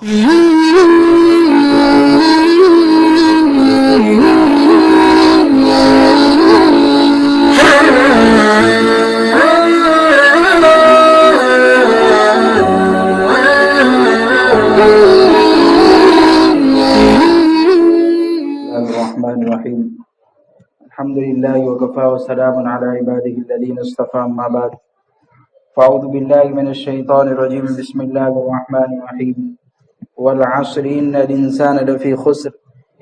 الحمد لله وكفى وسلام على عباده الذين اصطفى أما بعد فأعوذ بالله من الشيطان الرجيم بسم الله الرحمن الرحيم والعصر إن الإنسان لفي خسر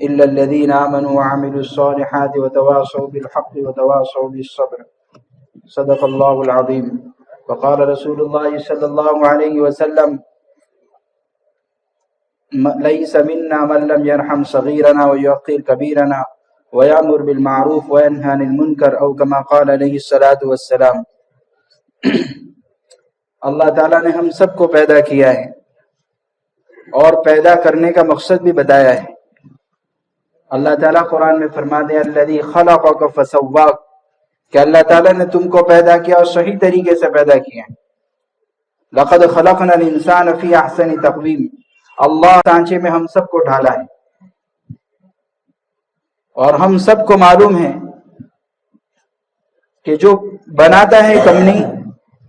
إلا الذين آمنوا وعملوا الصالحات وتواصوا بالحق وتواصوا بالصبر صدق الله العظيم وقال رسول الله صلى الله عليه وسلم ليس منا من لم يرحم صغيرنا ويوقر كبيرنا ويأمر بالمعروف وينهى عن المنکر او کما قال علیہ الصلوۃ والسلام۔ اللہ تعالیٰ نے ہم سب کو پیدا کیا ہے اور پیدا کرنے کا مقصد بھی بتایا ہے۔ اللہ تعالیٰ قرآن میں فرماتے ہیں الذی خلقک فسواک، کہ اللہ تعالیٰ نے تم کو پیدا کیا اور صحیح طریقے سے پیدا کیا ہے۔ لقد خلقنا الانسان فی احسن تقویم، اللہ سانچے میں ہم سب کو ڈھالا ہے اور ہم سب کو معلوم ہے کہ جو بناتا ہے کمپنی،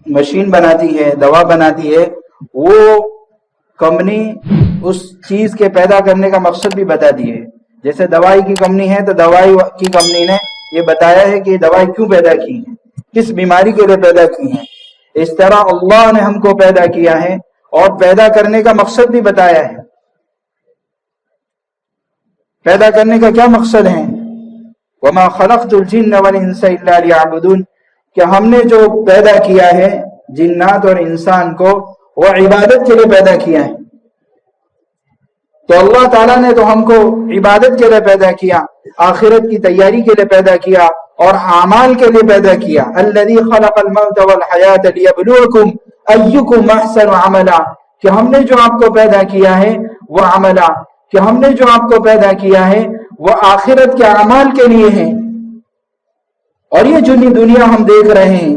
مشین بناتی ہے، دوا بناتی ہے، وہ کمپنی اس چیز کے پیدا کرنے کا مقصد بھی بتاتی ہے۔ جیسے دوائی کی کمپنی ہے تو دوائی کی کمپنی نے یہ بتایا ہے کہ یہ دوائی کیوں پیدا کی ہے، کس بیماری کے لیے پیدا کی ہے۔ اس طرح اللہ نے ہم کو پیدا کیا ہے اور پیدا کرنے کا مقصد بھی بتایا ہے۔ پیدا کرنے کا کیا مقصد ہے؟ وَمَا خَلَقْتُ الْجِنَّ وَالْإِنسَ إِلَّا لِيَعْبُدُونَ، کہ ہم نے جو پیدا کیا ہے جنات اور انسان کو وہ عبادت کے لیے پیدا کیا ہے۔ تو اللہ تعالیٰ نے تو ہم کو عبادت کے لیے پیدا کیا، آخرت کی تیاری کے لیے پیدا کیا اور اعمال کے لیے پیدا کیا۔ الذی خلق الموت والحیاۃ لیبلوکم ایکم احسن عملا، کہ ہم نے جو آپ کو پیدا کیا ہے وہ عملا، کہ ہم نے جو آپ کو پیدا کیا ہے وہ آخرت کے اعمال کے لیے ہیں۔ اور یہ جو دنیا ہم دیکھ رہے ہیں،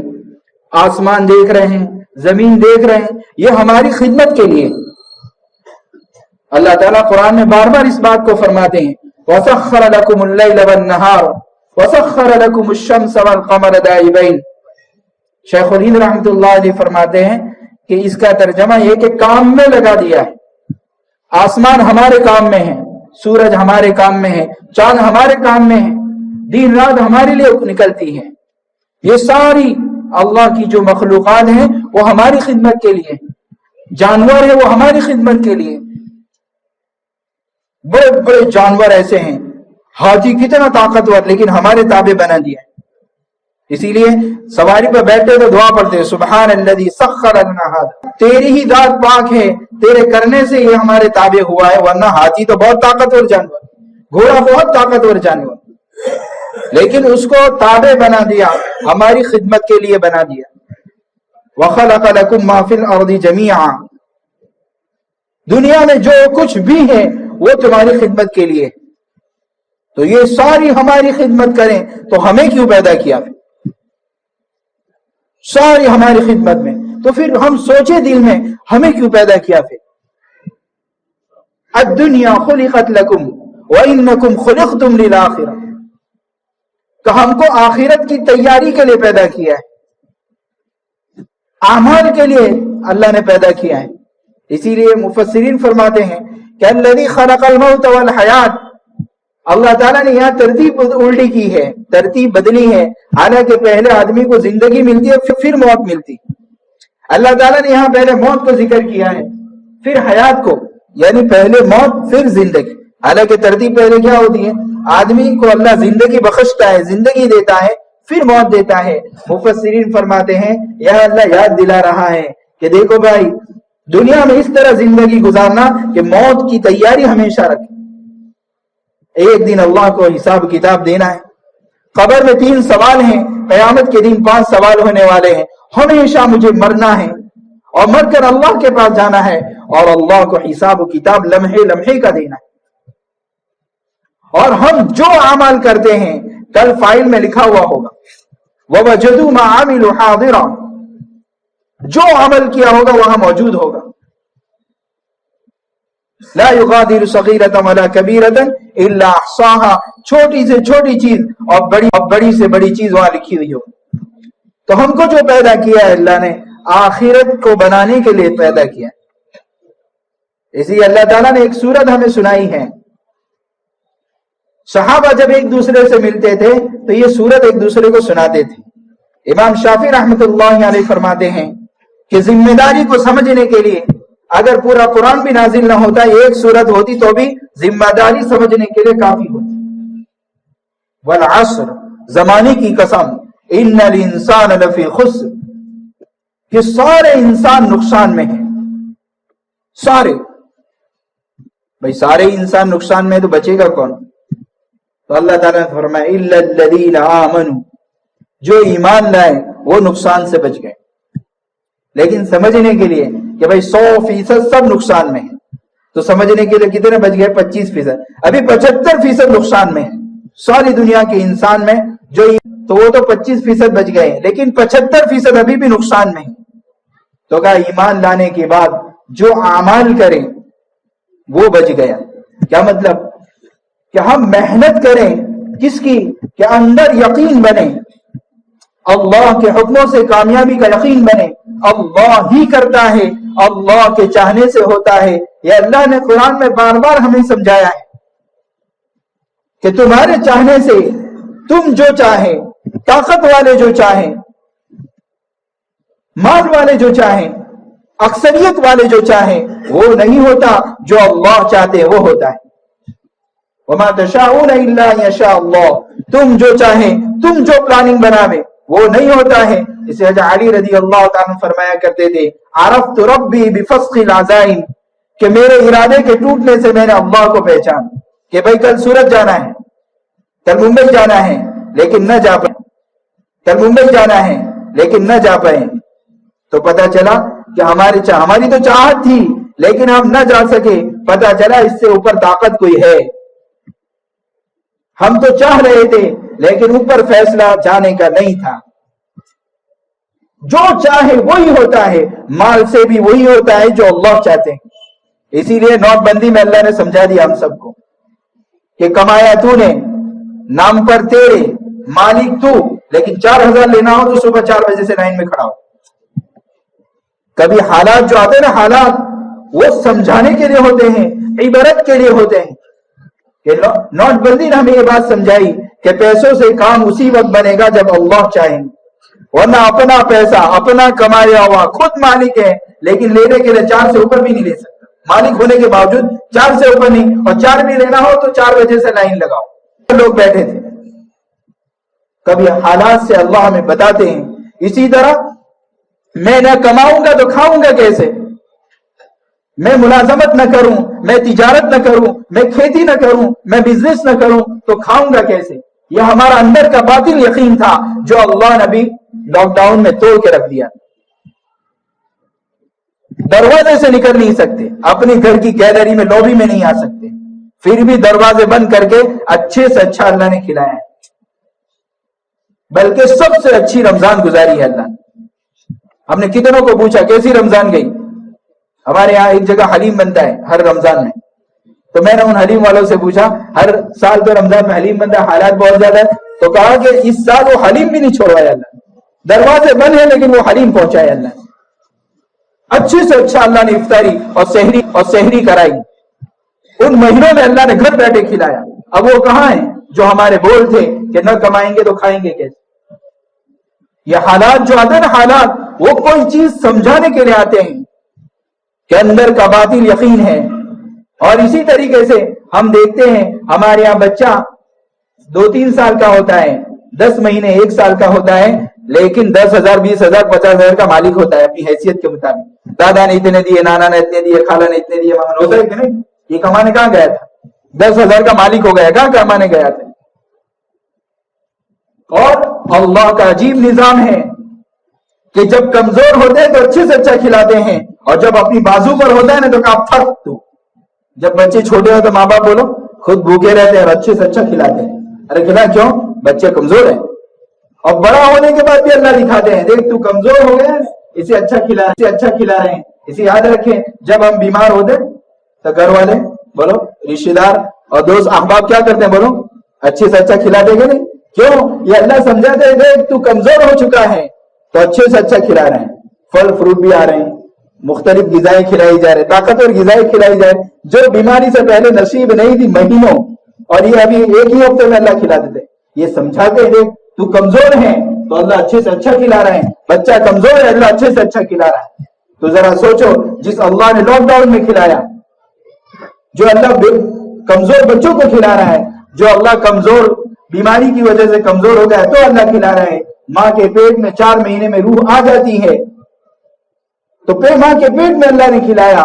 آسمان دیکھ رہے ہیں، زمین دیکھ رہے ہیں، یہ ہماری خدمت کے لیے۔ اللہ تعالیٰ قرآن میں بار بار اس بات کو فرماتے ہیں وَسَخَّرَ لَكُمُ اللَّيْلَ وَالنَّهَارَ وَسَخَّرَ لَكُمُ الشَّمْسَ وَالْقَمَرَ دَائِبَيْنِ۔ شیخ الہند رحمۃ اللہ علیہ فرماتے ہیں کہ اس کا ترجمہ یہ کہ کام میں لگا دیا ہے۔ آسمان ہمارے کام میں ہے، سورج ہمارے کام میں ہے، چاند ہمارے کام میں ہے، دن رات ہمارے لیے نکلتی ہیں۔ یہ ساری اللہ کی جو مخلوقات ہیں وہ ہماری خدمت کے لیے، جانور ہیں وہ ہماری خدمت کے لیے۔ بڑے بڑے جانور ایسے ہیں، ہاتھی کتنا طاقتور، لیکن ہمارے تابع بنا دیا۔ اسی لیے سواری پہ بیٹھے تو دعا پڑھتے ہیں سبحان الذی سخر لنا ھذا، تیری ہی ذات پاک ہے، تیرے کرنے سے یہ ہمارے تابع ہوا ہے، ورنہ ہاتھی تو بہت طاقتور جانور، گھوڑا بہت طاقتور جانور، لیکن اس کو تابع بنا دیا، ہماری خدمت کے لیے بنا دیا۔ وَخَلَقَ لَكُم مَّا فِي الْأَرْضِ جَمِيعًا، دنیا میں جو کچھ بھی ہے وہ تمہاری خدمت کے لیے۔ تو یہ ساری ہماری خدمت کریں تو ہمیں کیوں پیدا کیا؟ ساری ہماری خدمت میں، تو پھر ہم سوچے دل میں ہمیں کیوں پیدا کیا؟ پھر الدنیا خلقت لکم وانکم خلقتم للآخرہ، کہ ہم کو آخرت کی تیاری کے لیے پیدا کیا ہے، اعمال کے لیے اللہ نے پیدا کیا ہے۔ اسی لیے مفسرین فرماتے ہیں کہ الذی خلق الموت والحیات، اللہ تعالیٰ نے یہاں ترتیب الٹی کی ہے، ترتیب بدلی ہے۔ حالانکہ پہلے آدمی کو زندگی ملتی ہے پھر موت ملتی، اللہ تعالیٰ نے یہاں پہلے موت کو ذکر کیا ہے پھر حیات کو، یعنی پہلے موت پھر زندگی۔ حالانکہ ترتیب پہلے کیا ہوتی ہے؟ آدمی کو اللہ زندگی بخشتا ہے، زندگی دیتا ہے، پھر موت دیتا ہے۔ مفسرین فرماتے ہیں یا اللہ یاد دلا رہا ہے کہ دیکھو بھائی، دنیا میں اس طرح زندگی گزارنا کہ موت کی تیاری ہمیشہ رکھے، ایک دن اللہ کو حساب کتاب دینا ہے۔ قبر میں 3 سوال ہیں، قیامت کے دن 5 سوال ہونے والے ہیں۔ ہمیشہ مجھے مرنا ہے اور مر کر اللہ کے پاس جانا ہے، اور اللہ کو حساب و کتاب لمحے لمحے کا دینا ہے۔ اور ہم جو اعمال کرتے ہیں کل فائل میں لکھا ہوا ہوگا، وَوَجَدُوا مَا عَمِلُوا حَاضِرًا، جو عمل کیا ہوگا وہاں موجود ہوگا۔ لا युगादिरु सगीरतन वला कबीरतन इल्ला अहसाहा, छोटी से छोटी चीज और बड़ी से बड़ी चीज वहां लिखी हुई हो। तो हमको जो पैदा किया है अल्लाह ने आखिरत को बनाने के लिए पैदा किया। इसलिए अल्लाह ताला ने एक सूरत हमें सुनाई है। सहाबा जब एक दूसरे से मिलते थे तो ये सूरत एक दूसरे को सुनाते थे। इमाम शाफी रहमतुल्लाह अलैह फरमाते हैं कि जिम्मेदारी को समझने के लिए अगर पूरा कुरान भी नाजिल ना होता, एक सूरत होती तो भी जिम्मेदारी समझने के लिए काफी होती। वल अस्र, जमाने की कसम, इन्नल इंसान लफी खुस्र, कि सारे इंसान नुकसान में हैं। सारे, भाई सारे इंसान नुकसान में तो बचेगा कौन? तो अल्लाह ताला ने फरमाया इल्लल्लज़ीना आमनू, जो ईमान लाए वो नुकसान से बच गए। लेकिन समझने के लिए कि भाई 100% सब नुकसान में है, तो समझने के लिए कितने बच गए? 25%। अभी 75% नुकसान में है सारी दुनिया के इंसान में, जो तो वो तो 25% बच गए, लेकिन 75% अभी भी नुकसान में है। तो कहा ईमान लाने के बाद जो आमाल करें वो बच गया। क्या मतलब? कि हम मेहनत करें किसकी? कि अंदर यकीन बने, अल्लाह के हुक्मों से कामयाबी का यकीन बने, अल्लाह ही करता है, अल्लाह के चाहने से होता है। यह अल्लाह ने कुरान में बार बार हमें समझाया है कि तुम्हारे चाहने से, तुम जो चाहे, ताकत वाले जो चाहे, माल वाले जो चाहे, अक्सरियत वाले जो चाहे, वो नहीं होता, जो अल्लाह चाहते वो होता है। वमा तशाऊन इल्ला यशा अल्लाह, तुम जो चाहे, तुम जो प्लानिंग बनावे वो नहीं होता है। इसे हज़रत अली रज़ी अल्लाह ताला फरमाया करते थे, अरफ़्तु रब्बी बिफ़स्ख़िल अज़ाइम, कि मेरे इरादे के टूटने से मैंने अल्लाह को पहचान, कि भाई कल सूरत जाना है, कल मुंबई जाना है, लेकिन न जा पाए, कल मुंबई जाना है लेकिन न जा पाए। तो पता चला कि हमारी तो चाहत थी लेकिन हम न जा सके। पता चला इससे ऊपर ताकत कोई है। हम तो चाह रहे थे लेकिन ऊपर फैसला जाने का नहीं था। जो चाहे वही होता है, माल से भी वही होता है जो अल्लाह चाहते हैं। इसीलिए नोटबंदी में अल्लाह ने समझा दिया हम सबको कि कमाया तूने, नाम पर तेरे, मालिक तू, लेकिन 4000 लेना हो तो सुबह 4 बजे से लाइन में खड़ा हो। कभी हालात जो आते हैं ना, हालात वो समझाने के लिए होते हैं, इबारत के लिए होते हैं। कि नोटबंदी ने हमें ये बात समझाई कि पैसों से काम उसी वक्त बनेगा जब अल्लाह चाहेंगे, वरना अपना पैसा अपना कमाया हुआ खुद मालिक है, लेकिन लेने के लिए 4 से ऊपर भी नहीं ले सकता। मालिक होने के बावजूद 4 से ऊपर नहीं, और 4 भी लेना हो तो 4 बजे से लाइन लगाओ। लोग बैठे थे। कभी हालात से अल्लाह हमें बताते हैं। इसी तरह मैं न कमाऊंगा तो खाऊंगा कैसे? मैं मुलाजमत न करूं, मैं तिजारत न करूं, मैं खेती न करूं, मैं बिजनेस न करूं तो खाऊंगा कैसे? यह हमारा अंदर का बातिल यकीन था जो अल्लाह ने भी लॉकडाउन में तोड़ के रख दिया। दरवाजे से निकल नहीं सकते, अपने घर की गैलरी में, लॉबी में नहीं आ सकते, फिर भी दरवाजे बंद करके अच्छे से अच्छा अल्लाह ने खिलाया है। बल्कि सबसे अच्छी रमजान गुजारी है अल्लाह। हमने कितनों को पूछा कैसी रमजान गई? हमारे यहाँ एक जगह हलीम बनता है हर रमजान में, तो मैंने उन हलीम वालों से पूछा, हर साल तो रमजान में हलीम बनता है, हालात बहुत ज्यादा है, तो कहा कि इस साल वो हलीम भी नहीं छोड़वाया अल्लाह। दरवाजे बंद है लेकिन वो हलीम पहुंचाया अल्लाह। अच्छे से अच्छा अल्लाह ने इफ्तारी और सहरी कराई। उन महीनों में अल्लाह ने घर बैठे खिलाया। अब वो कहां है जो हमारे बोल थे कि न कमाएंगे तो खाएंगे कैसे? ये हालात जो आते हैं ना, हालात वो कोई चीज समझाने के लिए आते हैं कि अंदर का बातिल यकीन है। और इसी तरीके से हम देखते हैं हमारे यहाँ बच्चा 2-3 साल का होता है, 10 महीने 1 साल का होता है, लेकिन 10,000 20,000 50,000 का मालिक होता है अपनी हैसियत के मुताबिक। दादा ने इतने दिए, नाना ने इतने दिए, खाला ने इतने दिए, मामा होता है कि नहीं? ये कमाने कहां गया था? 10,000 का मालिक हो गया, कहां कमाने गया था? और अल्लाह का अजीब निजाम है कि जब कमजोर होते हैं तो अच्छे से अच्छा खिलाते हैं, और जब अपनी बाजू पर होता है ना तो कहा फक तू। जब बच्चे छोटे हो तो माँ बाप बोलो खुद भूखे रहते हैं और अच्छे से अच्छा खिलाते हैं। अरे खिला क्यों? बच्चे कमजोर है। और बड़ा होने के बाद भी अल्लाह दिखाते हैं, देख तू कमजोर हो गया, इसे अच्छा खिला रहे हैं। इसे याद रखें, जब हम बीमार होते تو گھر والے بولو، رشتے دار اور دوست احباب کیا کرتے ہیں؟ بولو اچھے سے اچھا کھلا دے گے نہیں؟ کیوں؟ یہ اللہ سمجھاتے ہیں دیکھ تو کمزور ہو چکا ہے تو اچھے سے اچھا کھلا رہے ہیں، پھل فروٹ بھی آ رہے ہیں، مختلف غذائیں کھلائی جا رہے، طاقتور غذائیں کھلائی جا رہے، جو بیماری سے پہلے نصیب نہیں تھی مہینوں، اور یہ ابھی ایک ہی ہفتے میں اللہ کھلا دیتے۔ یہ سمجھاتے ہیں تو کمزور ہے تو اللہ اچھے سے اچھا کھلا رہے ہیں، بچہ کمزور ہے اللہ اچھے سے اچھا کھلا رہا ہے۔ تو ذرا سوچو، جس اللہ نے لاک ڈاؤن میں کھلایا، جو اللہ کمزور بچوں کو کھلا رہا ہے، جو اللہ کمزور بیماری کی وجہ سے کمزور ہو گیا تو اللہ کھلا رہا ہے۔ ماں کے پیٹ میں 4 مہینے میں روح آ جاتی ہے تو پھر ماں کے پیٹ میں اللہ نے کھلایا۔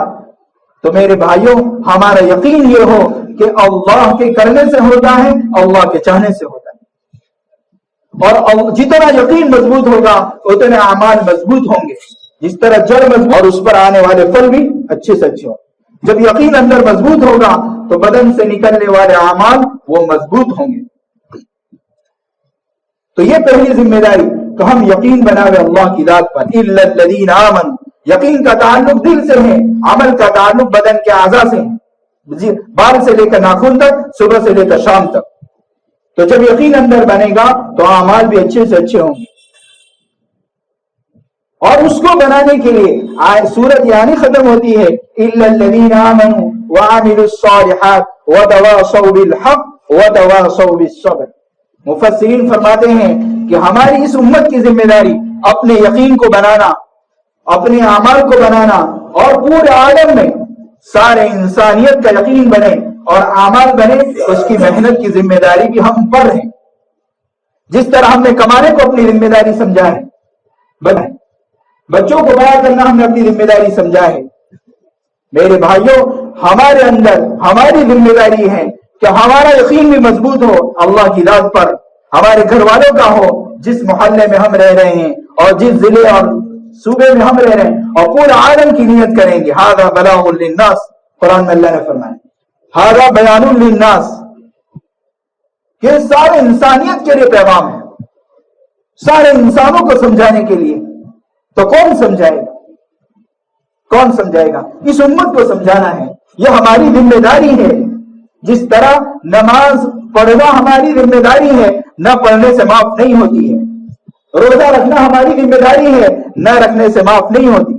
تو میرے بھائیوں، ہمارا یقین یہ ہو کہ اللہ کے کرنے سے ہوتا ہے، اللہ کے چاہنے سے ہوتا ہے، اور جتنا یقین مضبوط ہوگا اتنے اعمال مضبوط ہوں گے، جس طرح جڑ مضبوط اور اس پر آنے والے پھل بھی اچھے سے اچھے ہوں۔ جب یقین اندر مضبوط ہوگا تو بدن سے نکلنے والے اعمال وہ مضبوط ہوں گے۔ تو یہ پہلی ذمہ داری، تو ہم یقین بناوے اللہ کی ذات پر۔ الا الذین آمنوا، یقین کا تعلق دل سے ہے، عمل کا تعلق بدن کے اعضاء سے ہے، بال سے لے کر ناخن تک، صبح سے لے کر شام تک۔ تو جب یقین اندر بنے گا تو اعمال بھی اچھے سے اچھے ہوں گے۔ اور اس کو بنانے کے لیے سورت یعنی ختم ہوتی ہے الا الذین آمنوا وعملوا الصالحات وتواصوا بالحق وتواصوا بالصبر۔ مفسرین فرماتے ہیں کہ ہماری اس امت کی ذمہ داری اپنے یقین کو بنانا، اپنے اعمال کو بنانا، اور پورے عالم میں سارے انسانیت کا یقین بنے اور اعمال بنے، اس کی محنت کی ذمہ داری بھی ہم پر ہیں۔ جس طرح ہم نے کمانے کو اپنی ذمہ داری سمجھا ہے، بچوں کو بڑا کرنا ہم نے اپنی ذمہ داری سمجھا ہے، میرے بھائیوں ہمارے اندر ہماری ذمہ داری ہے کہ ہمارا یقین بھی مضبوط ہو اللہ کی ذات پر، ہمارے گھر والوں کا ہو، جس محلے میں ہم رہ رہے ہیں اور جس ضلع اور صوبے میں ہم رہ رہے ہیں، اور پورے عالم کی نیت کریں گے۔ ھذا بلاغ للناس، قرآن میں اللہ نے فرمایا ھذا بیان للناس، کہ سارے انسانیت کے لیے پیغام ہے، سارے انسانوں کو سمجھانے کے لیے۔ تو کون سمجھائے گا؟ کون سمجھائے گا؟ اس امت کو سمجھانا ہے، یہ ہماری ذمہ داری ہے۔ جس طرح نماز پڑھنا ہماری ذمہ داری ہے، نہ پڑھنے سے معاف نہیں ہوتی ہے، روزہ رکھنا ہماری ذمہ داری ہے، نہ رکھنے سے معاف نہیں ہوتی،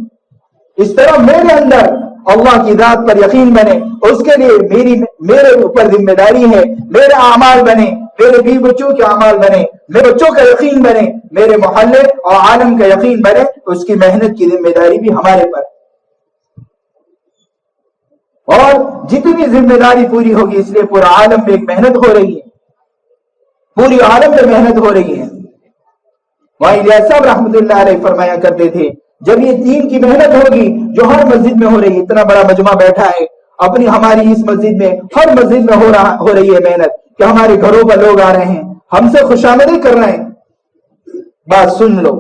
اس طرح میرے اندر اللہ کی ذات پر یقین بنے، اس کے لیے میرے اوپر ذمہ داری ہے، میرے اعمال بنے، میرے بیوی بچوں کے اعمال بنے، میرے بچوں کا یقین بنے، میرے محلے اور عالم کا یقین بنے، اس کی محنت کی ذمہ داری بھی ہمارے پر۔ اور جتنی ذمہ داری پوری ہوگی، اس لیے پورا عالم میں ایک محنت ہو رہی ہے، پوری عالم میں محنت ہو رہی ہے۔ وہاں الیاس صاحب رحمۃ اللہ علیہ فرمایا کرتے تھے، جب یہ دین کی محنت ہوگی جو ہر مسجد میں ہو رہی ہے، اتنا بڑا مجمع بیٹھا ہے اپنی ہماری اس مسجد میں، ہر مسجد میں ہو رہی ہے محنت، کہ ہمارے گھروں پر لوگ آ رہے ہیں، ہم سے خوشامدی کر رہے ہیں، بات سن لو،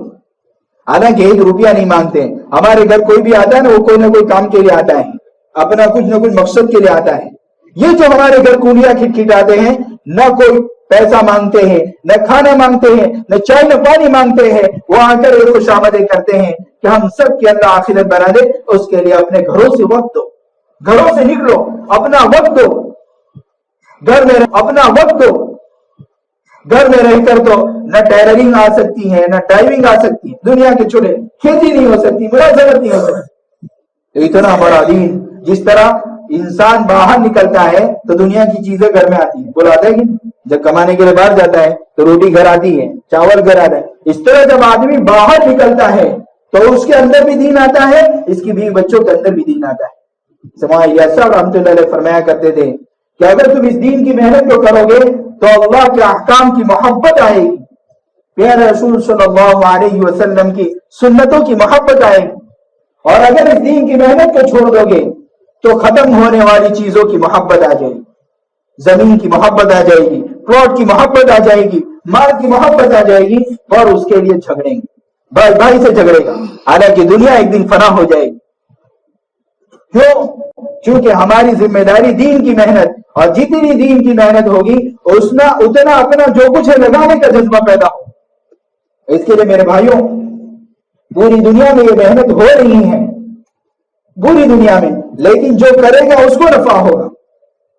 حالانکہ 1 روپیہ نہیں مانگتے ہیں۔ ہمارے گھر کوئی بھی آتا ہے نا، وہ کوئی نہ کوئی کام کے لیے آتا ہے، اپنا کچھ نہ کچھ مقصد کے لیے آتا ہے۔ یہ جو ہمارے گھر کونیاں کھٹکھٹاتے ہیں، نہ کوئی پیسہ مانگتے ہیں، نہ کھانا مانگتے ہیں، نہ چائے نہ پانی مانگتے ہیں، وہ آ کر یہ خوشامدیں کرتے ہیں کہ ہم سب کے اللہ آخرت بنا دے۔ اس کے لیے اپنے گھروں سے وقت دو، گھروں سے نکلو، اپنا وقت دو، گھر میں اپنا وقت دو۔ گھر میں رہ کر تو نہ ٹیلرنگ آ سکتی ہے، نہ ڈرائیونگ آ سکتی ہے، دنیا کے چھوڑے کھیتی نہیں ہو سکتی، ملازمت نہیں ہو سکتی۔ اتنا بڑا دین، جس طرح انسان باہر نکلتا ہے تو دنیا کی چیزیں گھر میں آتی ہیں، بلاتا ہے کہ جب کمانے کے لیے باہر جاتا ہے تو روٹی گھر آتی ہے، چاول گھر آتا ہے۔ اس طرح جب آدمی باہر نکلتا ہے تو اس کے اندر بھی دین آتا ہے، اس کی بیوی بچوں کے اندر بھی دین آتا ہے۔ سماع الیاس صاحب رحمۃ اللہ علیہ فرمایا کرتے تھے کہ اگر تم اس دین کی محنت کو کرو گے تو اللہ کے احکام کی محبت آئے گی، پیارے رسول صلی اللہ علیہ وسلم کی سنتوں کی محبت آئے گی، اور اگر اس دین کی محنت کو چھوڑ دو گے تو ختم ہونے والی چیزوں کی محبت آ جائے گی، زمین کی محبت آ جائے گی، پلاٹ کی محبت آ جائے گی، مال کی محبت آ جائے گی، اور اس کے لیے جھگڑیں گے، بھائی بھائی سے جھگڑے گا، حالانکہ دنیا ایک دن فنا ہو جائے گی۔ کیوں؟ چونکہ ہماری ذمہ داری دین کی محنت، اور جتنی دین کی محنت ہوگی اتنا اپنا جو کچھ ہے لگانے کا جذبہ پیدا ہو۔ اس کے لیے میرے بھائیوں، پوری دنیا میں یہ محنت ہو رہی ہے، पूरी दुनिया में, लेकिन जो करेगा उसको नफा होगा।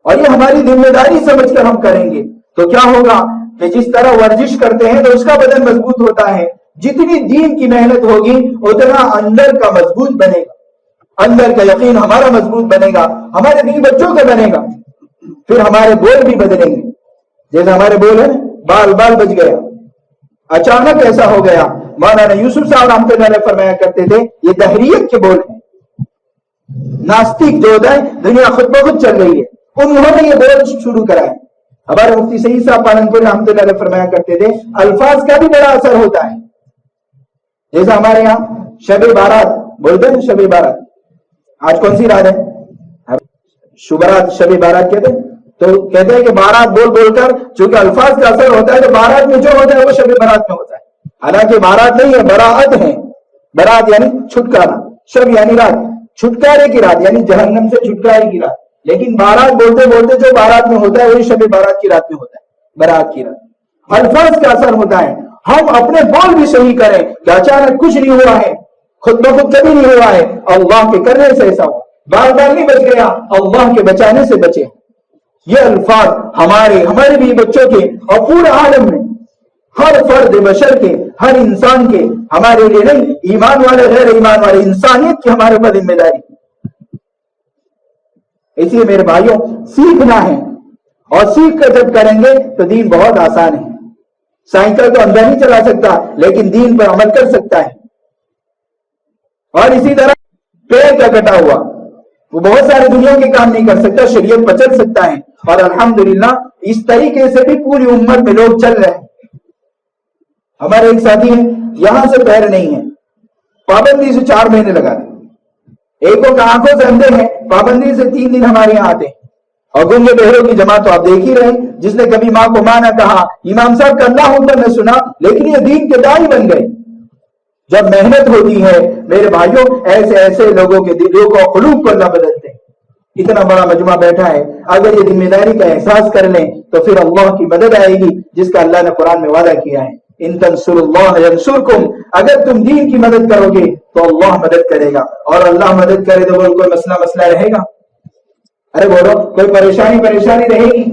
और ये हमारी जिम्मेदारी समझकर हम करेंगे तो क्या होगा कि जिस तरह वर्जिश करते हैं तो उसका बदन मजबूत होता है, जितनी दीन की मेहनत होगी उतना अंदर का मजबूत बनेगा, अंदर का यकीन हमारा मजबूत बनेगा, हमारे बीवी बच्चों का बनेगा, फिर हमारे बोल भी बदलेंगे। जैसे हमारे बोल है ना, बाल बाल बच गया, अचानक ऐसा हो गया। मौलाना यूसुफ साहब रहमतुल्लाह अलैह फरमाया करते थे ये दहरियत के बोल हैं, नास्तिक जो होता है दुनिया खुद ब खुद चल रही है, उन्होंने ये बोल शुरू कराया। हमारे मुफ्ती सईद साहब पालनपुर रहमतुल्लाह अलैह फरमाया करते थे अल्फाज का भी बड़ा असर होता है। जैसे हमारे यहाँ शबे बारात बोलते हैं, शबे बारात आज कौन सी रात है, शुभरात शबे बारात कहते हैं, तो कहते हैं कि बारात बोल बोलकर चूंकि अल्फाज का असर होता है तो बारात में जो होता है वो शबे बारात में होता है। हालांकि बारात नहीं है, बराअत है। बरात यानी छुटकारा, शब यानी रात, छुटकारे की रात यानी जहन्नम से छुटकारे की रात। लेकिन बारात बोलते बोलते जो बारात में होता है वही शब बारात की रात में होता है, बारात की रात। अल्फाज का असर होता है। हम अपने बोल भी सही करें कि अचानक कुछ नहीं हुआ है, खुद ब खुद कभी नहीं हुआ है, अल्लाह के करने से ऐसा हुआ, बार बार नहीं बच गया, अल्लाह के बचाने से बचे। ये अल्फाज हमारे भी बच्चों के और पूरे आलम में हर फर्द बशर के, हर इंसान के, हमारे लिए नहीं, ईमान वाले गैर ईमान वाले, इंसानियत की हमारे ऊपर जिम्मेदारी। इसलिए मेरे भाइयों सीखना है, और सीख कर जब करेंगे तो दीन बहुत आसान है। साइकिल तो अंदर नहीं चला सकता लेकिन दीन पर अमल कर सकता है। और इसी तरह पेड़ का कटा हुआ वो बहुत सारे दुनिया के काम नहीं कर सकता, शरीयत पर चल सकता है। और अल्हम्दुलिल्लाह इस तरीके से भी पूरी उम्मत में लोग चल रहे हैं। हमारे एक साथी हैं, यहां से पैर नहीं है, पाबंदी से 4 महीने लगा रहे। एक को आंखों से अंधे हैं, पाबंदी से 3 दिन हमारे यहाँ आते हैं। और गूंगे बहरों की जमात तो आप देख ही रहे, जिसने कभी माँ को माँ ना कहा, इमाम साहब का अल्लाह अकबर न सुना, लेकिन ये दीन के दाई बन गए। जब मेहनत होती है मेरे भाइयों, ऐसे ऐसे लोगों के दिलों को, खुलूक को अल्लाह बदलते हैं। इतना बड़ा मजमा बैठा है, अगर ये जिम्मेदारी का एहसास कर लें तो फिर अल्लाह की मदद आएगी, जिसका अल्लाह ने कुरान में वादा किया है, इन तंसुरुल्लाह यंसुरकुम, अगर तुम दीन की मदद करोगे तो अल्लाह मदद करेगा। और अल्लाह मदद करे तो बोल कोई मसला रहेगा? अरे बोलो कोई परेशानी रहेगी?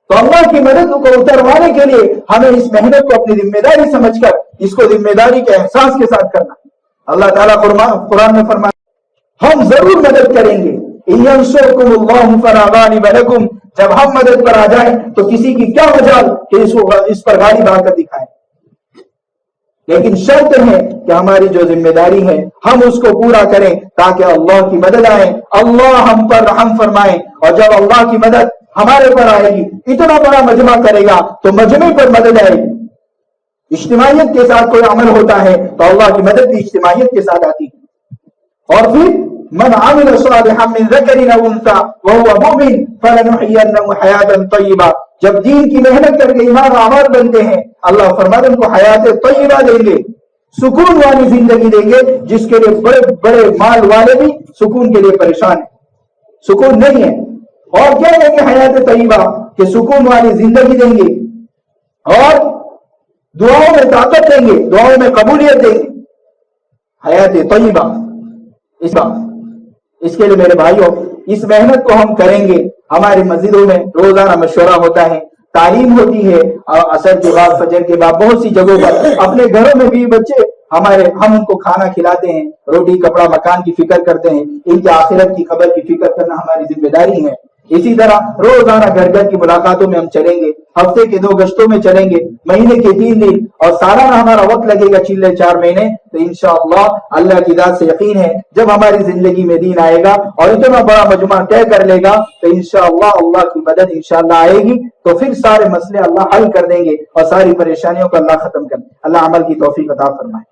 तो अल्लाह की मदद को उतरवाने के लिए हमें इस मेहनत को अपनी जिम्मेदारी समझकर इसको जिम्मेदारी के एहसास के साथ करना। अल्लाह ताला कुरान में फरमाया हम जरूर मदद करेंगे, जब हम मदद पर आ जाए तो किसी की क्या मजाल कि इस पर गाड़ी भागकर दिखाए। लेकिन शर्त है कि हमारी जो जिम्मेदारी है हम उसको पूरा करें ताकि अल्लाह की मदद आए, अल्लाह हम पर रहम फरमाए। और जब अल्लाह की मदद हमारे पर आएगी, इतना बड़ा मजमा करेगा तो मजमे पर मदद आएगी। इज्तिमाइयत के साथ कोई अमल होता है तो अल्लाह की मदद भी इज्तिमाइयत के साथ आती है। और फिर मन आमिल सालिहन मिन ज़करिन अव उन्सा व हुवा मुमिन फलनुहयिन्नहु हयातन तय्यिबा, जब दीन की मेहनत करके ईमान आमार बनते हैं अल्लाह फरमाते उनको हयात तय्यिबा देंगे, सुकून वाली जिंदगी देंगे, जिसके लिए बड़े बड़े माल वाले भी सुकून के लिए परेशान है, सुकून नहीं है। और क्या देंगे हयात तय्यिबा कि सुकून वाली जिंदगी देंगे, और दुआओं में ताकत देंगे, दुआओं में कबूलियत देंगे, हयात तय्यिबा। इसके लिए मेरे भाइयों इस मेहनत को हम करेंगे। हमारी मस्जिदों में रोजाना मशवरा होता है, तालीम होती है, असर के बाद फजर के बाद बहुत सी जगहों पर, अपने घरों में भी बच्चे हम उनको खाना खिलाते हैं, रोटी कपड़ा मकान की फिक्र करते हैं, इनके आखिरत की खबर की फिक्र करना हमारी जिम्मेदारी है। इसी तरह रोजाना घर घर की मुलाकातों में हम चलेंगे, हफ्ते के 2 गश्तों में चलेंगे, महीने के 3 दिन, और सालाना हमारा वक्त लगेगा चिल्ले 4 महीने। तो इंशाअल्लाह अल्लाह की जात से यकीन है जब हमारी जिंदगी में दीन आएगा और इतना बड़ा मजमा तय कर लेगा तो इंशाअल्लाह अल्लाह की मदद इंशाअल्लाह आएगी, तो फिर सारे मसले अल्लाह हल कर देंगे और सारी परेशानियों को अल्लाह खत्म कर देंगे। अल्लाह अमल की तौफीक अता फरमाए।